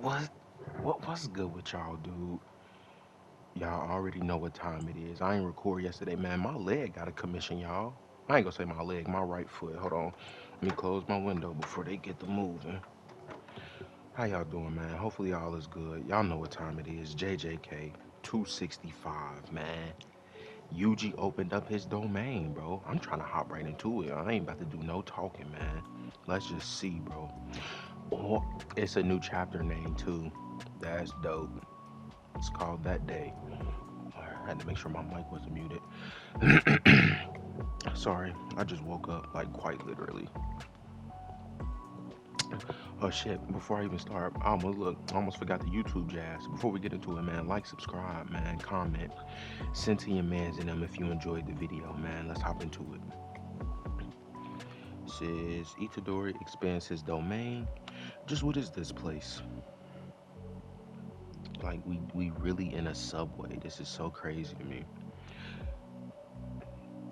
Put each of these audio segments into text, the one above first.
What? What's good with y'all, dude? Y'all already know what time it is. I ain't record yesterday, man. My leg got a commission, y'all. I ain't gonna say my leg, my right foot. Hold on. Let me close my window before they get to moving. How y'all doing, man? Hopefully y'all is good. Y'all know what time it is. JJK 265, man. UG opened up his domain, bro. I'm trying to hop right into it. I ain't about to do no talking, man. Let's just see, bro. Oh, it's a new chapter name too. That's dope. It's called That Day. I had to make sure my mic wasn't muted. Sorry, I just woke up, like quite literally. Oh shit, before I even start, I almost forgot the YouTube jazz. Before we get into it, man, like, subscribe, man, comment, send to your mans and them if you enjoyed the video, man. Let's hop into it. It says Itadori expands his domain. Just what is this place? Like we really in a subway. This is so crazy to me.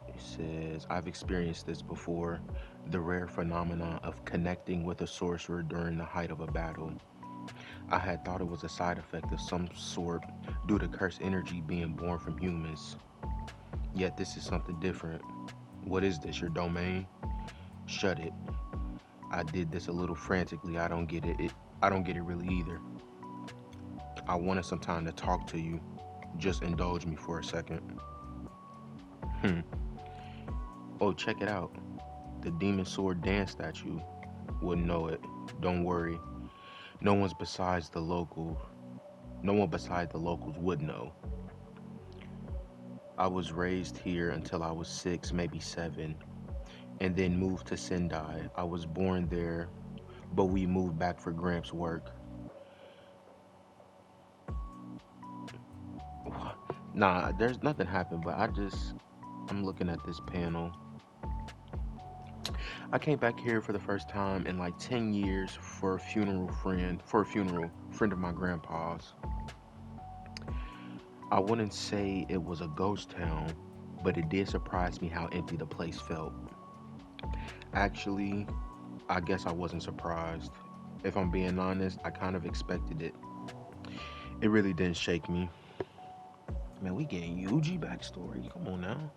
It says, I've experienced this before, the rare phenomenon of connecting with a sorcerer during the height of a battle. I had thought it was a side effect of some sort due to cursed energy being born from humans. Yet this is something different. What is this, your domain? Shut it. I did this a little frantically. I don't get it. I don't get it really either. I wanted some time to talk to you. Just indulge me for a second. Hmm. Oh, check it out. The demon sword dance statue. Wouldn't know it. Don't worry. No one's besides the local. No one beside the locals would know. I was raised here until I was 6, maybe 7, and then moved to Sendai. I was born there, but we moved back for Gramps' work. Nah, there's nothing happened, but I'm looking at this panel. I came back here for the first time in like 10 years for a funeral friend of my grandpa's. I wouldn't say it was a ghost town, but it did surprise me how empty the place felt. Actually, I guess I wasn't surprised. If I'm being honest, I kind of expected it. It really didn't shake me. Man, we getting Yuji backstory. Come on now.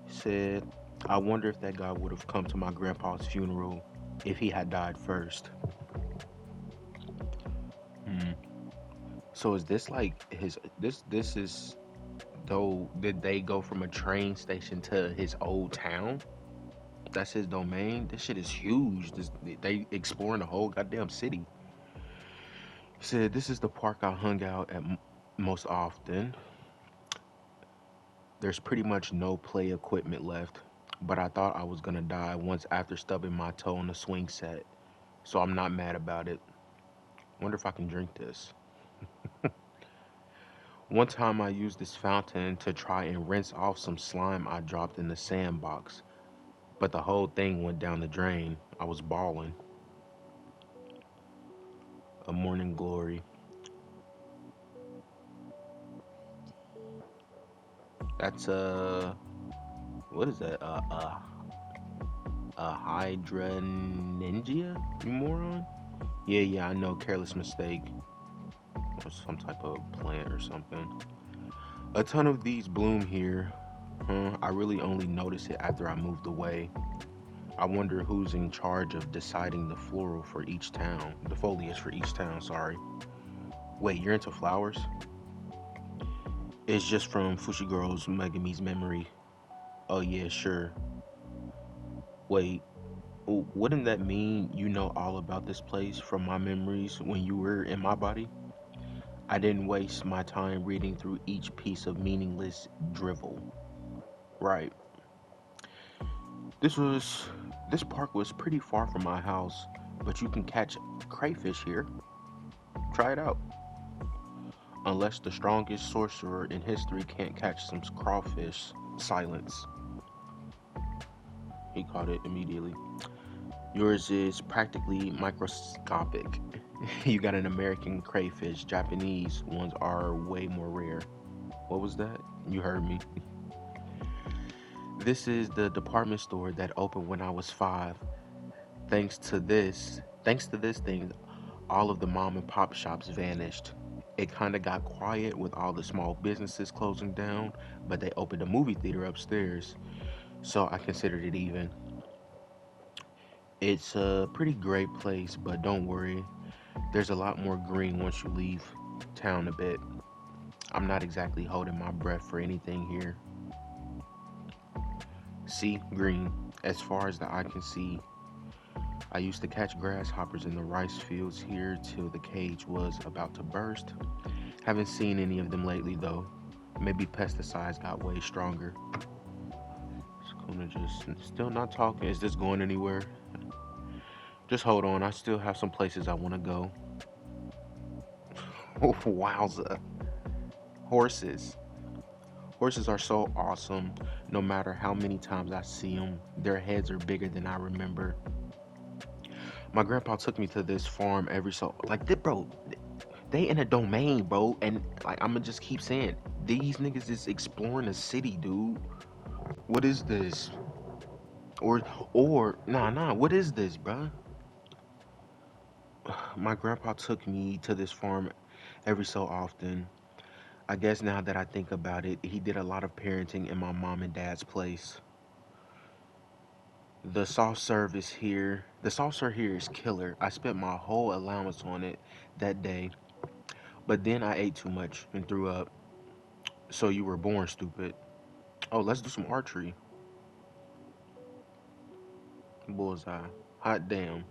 Said, I wonder if that guy would have come to my grandpa's funeral if he had died first. Hmm. So is this like his this is though did they go from a train station to his old town? That's his domain. This shit is huge. They exploring the whole goddamn city. He said, "This is the park I hung out at most often. There's pretty much no play equipment left, but I thought I was gonna die once after stubbing my toe on the swing set, so I'm not mad about it. Wonder if I can drink this. One time I used this fountain to try and rinse off some slime I dropped in the sandbox, but the whole thing went down the drain. I was bawling. A morning glory. That's what is that? A Hydra Ninja? You moron? Yeah, I know. Careless mistake. Or some type of plant or something. A ton of these bloom here. Huh? I really only noticed it after I moved away. I wonder who's in charge of deciding the floral for each town. The foliage for each town, sorry. Wait, you're into flowers? It's just from Fushigoro's Megami's memory. Oh yeah, sure. Wait, wouldn't that mean you know all about this place from my memories when you were in my body? I didn't waste my time reading through each piece of meaningless drivel. Right. This was this park was pretty far from my house, but you can catch crayfish here. Try it out. Unless the strongest sorcerer in history can't catch some crawfish. Silence. He caught it immediately. Yours is practically microscopic. You got an American crayfish. Japanese ones are way more rare. What was that? You heard me. This is the department store that opened when I was 5. Thanks to this thing, All of the mom and pop shops vanished. It kind of got quiet with all the small businesses closing down, but they opened a movie theater upstairs, so I considered it even. It's a pretty great place, but don't worry, there's a lot more green once you leave town a bit. I'm not exactly holding my breath for anything here. See, green. As far as the eye can see, I used to catch grasshoppers in the rice fields here till the cage was about to burst. Haven't seen any of them lately though. Maybe pesticides got way stronger. Sukuna just still not talking. Is this going anywhere? Just hold on. I still have some places I want to go. Wowza. Horses. Horses are so awesome. No matter how many times I see them, their heads are bigger than I remember. My grandpa took me to this farm every so like this, bro. They in a domain, bro, and like I'ma just keep saying, these niggas is exploring a city, dude. What is this? Or nah, what is this, bruh? My grandpa took me to this farm every so often. I guess now that I think about it, he did a lot of parenting in my mom and dad's place. The soft serve here is killer. I spent my whole allowance on it that day, but then I ate too much and threw up. So you were born stupid. Oh, let's do some archery. Bullseye. Hot damn.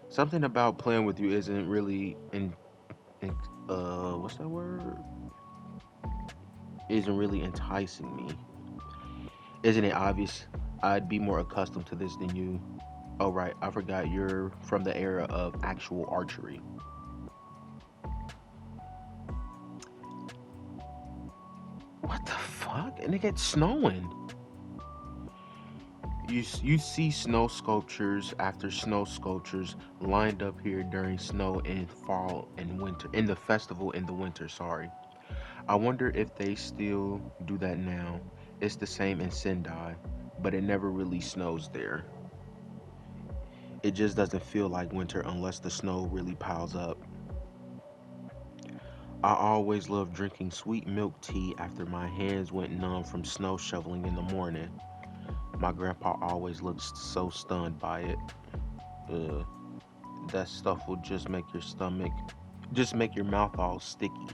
Something about playing with you isn't really in what's that word? Isn't really enticing me. Isn't it obvious? I'd be more accustomed to this than you. Oh right, I forgot you're from the era of actual archery. What the fuck? And it gets snowing. You see snow sculptures after snow sculptures lined up here during snow in fall and winter in the festival in the winter, sorry. I wonder if they still do that now. It's the same in Sendai, but it never really snows there. It just doesn't feel like winter unless the snow really piles up. I always loved drinking sweet milk tea after my hands went numb from snow shoveling in the morning. My grandpa always looked so stunned by it. Ugh, that stuff will just make your mouth all sticky.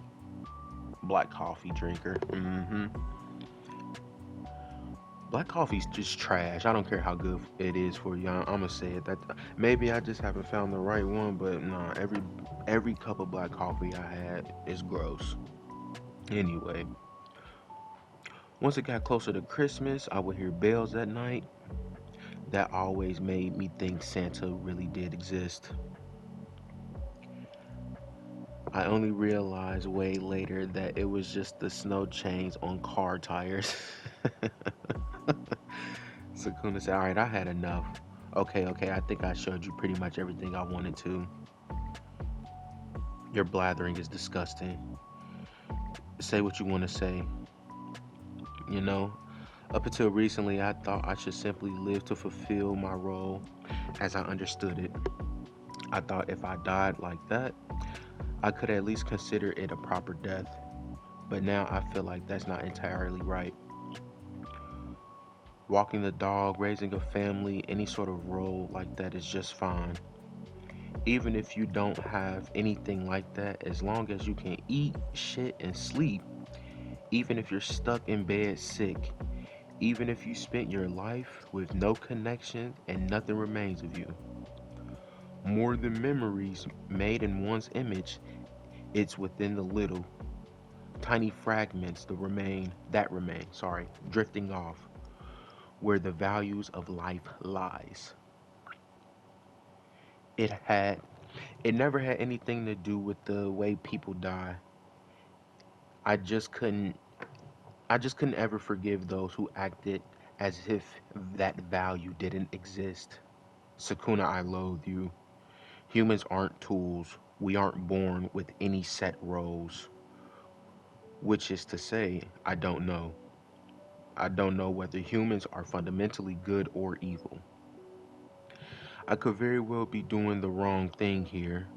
Black coffee drinker. Black coffee's just trash. I don't care how good it is for you. I'm gonna say it. That maybe I just haven't found the right one, but nah. Every cup of black coffee I had is gross. Anyway, once it got closer to Christmas, I would hear bells at night. That always made me think Santa really did exist. I only realized way later that it was just the snow chains on car tires. Sukuna said, "Alright, I had enough. Okay, I think I showed you pretty much everything I wanted to. Your blathering is disgusting. Say what you want to say. You know, up until recently, I thought I should simply live to fulfill my role as I understood it. I thought if I died like that, I could at least consider it a proper death. But now I feel like that's not entirely right. Walking the dog, raising a family, any sort of role like that is just fine. Even if you don't have anything like that, as long as you can eat, shit, and sleep, even if you're stuck in bed sick, even if you spent your life with no connection and nothing remains of you. More than memories made in one's image, it's within the little, tiny fragments drifting off, where the values of life lies. It had it never had anything to do with the way people die. I just couldn't I just couldn't ever forgive those who acted as if that value didn't exist. Sukuna, I loathe you. Humans aren't tools. We aren't born with any set roles. Which is to say, I don't know. I don't know whether humans are fundamentally good or evil. I could very well be doing the wrong thing here,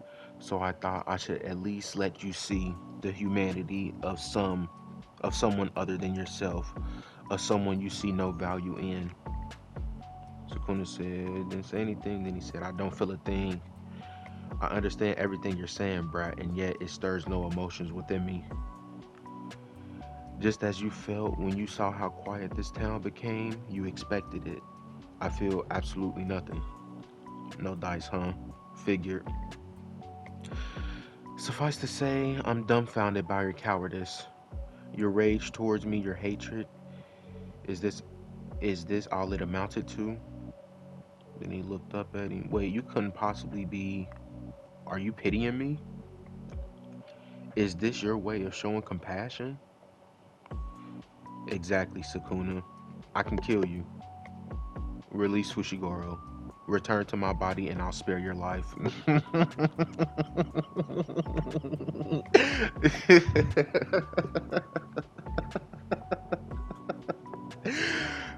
So I thought I should at least let you see the humanity of someone other than yourself, of someone you see no value in. Sukuna said, didn't say anything. Then he said, I don't feel a thing. I understand everything you're saying, brat, and yet it stirs no emotions within me. Just as you felt when you saw how quiet this town became, you expected it. I feel absolutely nothing. No dice, huh? Figured. Suffice to say, I'm dumbfounded by your cowardice. Your rage towards me, your hatred. Is this is this all it amounted to? Then he looked up at him. Wait, you couldn't possibly be. Are you pitying me? Is this your way of showing compassion? Exactly, Sukuna. I can kill you. Release Fushiguro. Return to my body and I'll spare your life.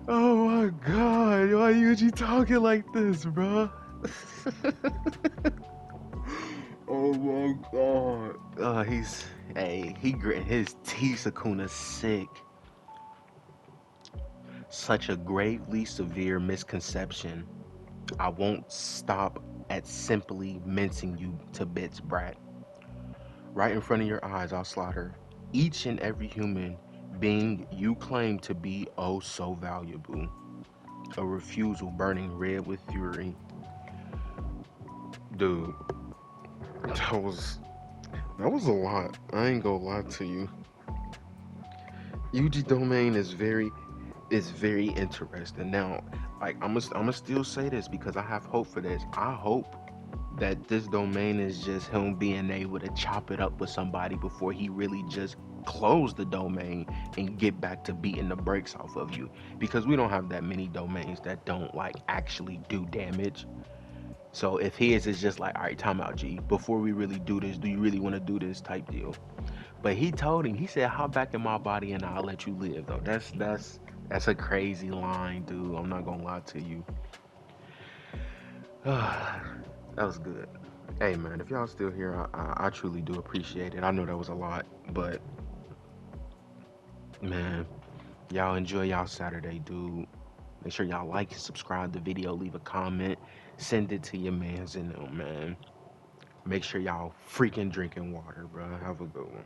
Oh my god, why you talking like this, bro? Oh my god. He grit his teeth, Sukuna sick. Such a gravely severe misconception. I won't stop at simply mincing you to bits, brat. Right in front of your eyes, I'll slaughter each and every human being you claim to be oh so valuable. A refusal burning red with fury. Dude, that was that was a lot. I ain't gonna lie to you. UG domain is very interesting. Now, like I'm gonna still say this because I have hope for this. I hope that this domain is just him being able to chop it up with somebody before he really just close the domain and get back to beating the brakes off of you, because we don't have that many domains that don't like actually do damage. So if his is just like, all right, time out, G, before we really do this, do you really want to do this type deal? But he told him, he said, hop back in my body and I'll let you live though. That's a crazy line, dude. I'm not gonna lie to you. That was good. Hey man, if y'all still here, I truly do appreciate it. I know that was a lot, but man, y'all enjoy y'all Saturday, dude. Make sure y'all like, subscribe the video, leave a comment, send it to your mans and them, man. Make sure y'all freaking drinking water, bro. Have a good one.